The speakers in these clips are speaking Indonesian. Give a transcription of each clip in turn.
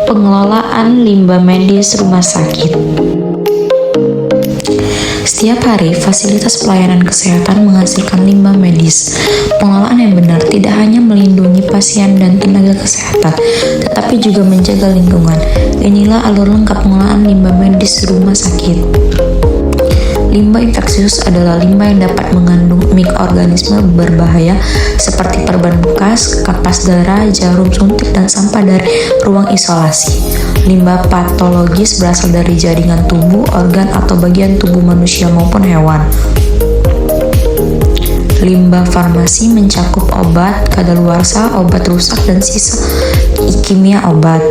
Pengelolaan limbah medis rumah sakit. Setiap hari, fasilitas pelayanan kesehatan menghasilkan limbah medis. Pengelolaan yang benar tidak hanya melindungi pasien dan tenaga kesehatan, tetapi juga menjaga lingkungan. Inilah alur lengkap pengelolaan limbah medis rumah sakit. Limbah infeksius adalah limbah yang dapat mengandung mikroorganisme berbahaya seperti perban bekas, kapas darah, jarum suntik, dan sampah dari ruang isolasi. Limbah patologis berasal dari jaringan tubuh, organ, atau bagian tubuh manusia maupun hewan. Limbah farmasi mencakup obat kadaluarsa, obat rusak, dan sisa kimia obat.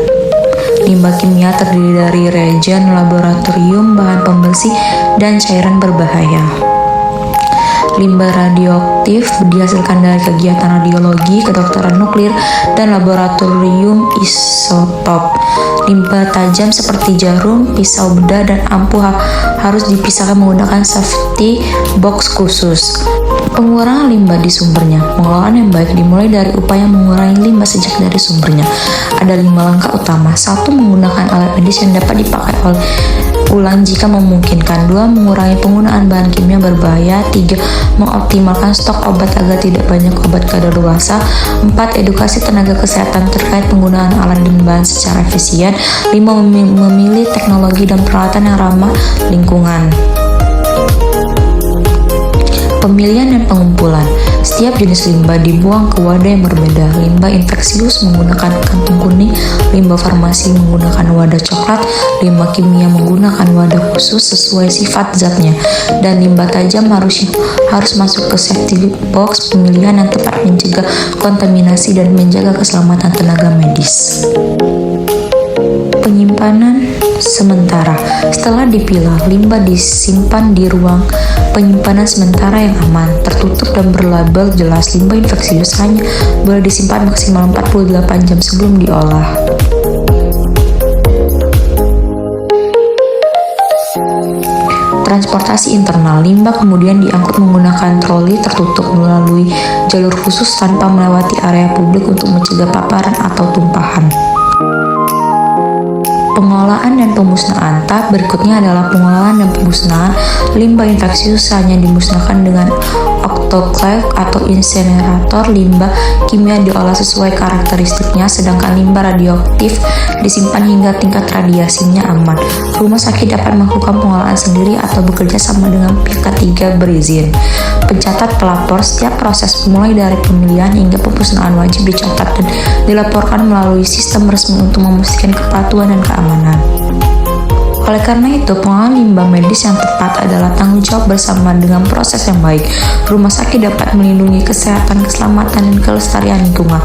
Limbah kimia terdiri dari reagen laboratorium, bahan pembersih, dan cairan berbahaya. Limbah radioaktif dihasilkan dari kegiatan radiologi, kedokteran nuklir, dan laboratorium isotop. Limbah tajam seperti jarum, pisau bedah, dan ampuh harus dipisahkan menggunakan safety box khusus. Pengurangan limbah di sumbernya. Pengelolaan yang baik dimulai dari upaya mengurangi limbah sejak dari sumbernya. Ada 5 langkah utama. 1. Menggunakan alat medis yang dapat dipakai ulang jika memungkinkan. 2. Mengurangi penggunaan bahan kimia berbahaya. 3. Mengoptimalkan stok obat agar tidak banyak obat kadaluarsa. 4. Edukasi tenaga kesehatan terkait penggunaan alat dan bahan secara efisien. 5. Memilih teknologi dan peralatan yang ramah lingkungan. Pemilihan dan pengumpulan. Setiap jenis limbah dibuang ke wadah yang berbeda. Limbah infeksius menggunakan kantung kuning, limbah farmasi menggunakan wadah coklat, limbah kimia menggunakan wadah khusus sesuai sifat zatnya, dan limbah tajam harus masuk ke safety box. Pemilihan yang tepat mencegah kontaminasi dan menjaga keselamatan tenaga medis. Penyimpanan sementara. Setelah dipilah, limbah disimpan di ruang penyimpanan sementara yang aman, tertutup, dan berlabel jelas. Limbah infeksius hanya boleh disimpan maksimal 48 jam sebelum diolah. Transportasi internal. Limbah kemudian diangkut menggunakan troli tertutup melalui jalur khusus tanpa melewati area publik untuk mencegah paparan atau tumpahan. Pengolahan dan pemusnahan. Tahap berikutnya adalah pengolahan dan pemusnahan. Limbah infeksius hanya dimusnahkan dengan autoclave atau insinerator. Limbah kimia diolah sesuai karakteristiknya, sedangkan limbah radioaktif disimpan hingga tingkat radiasinya aman. Rumah sakit dapat melakukan pengolahan sendiri atau bekerja sama dengan pihak ketiga berizin. Pencatat pelapor. Setiap proses mulai dari pemilihan hingga pemusnahan wajib dicatat dan dilaporkan melalui sistem resmi untuk memastikan kepatuhan dan keamanan. Oleh karena itu, pengolahan limbah medis yang tepat adalah tanggung jawab bersama. Dengan proses yang baik, rumah sakit dapat melindungi kesehatan, keselamatan, dan kelestarian lingkungan.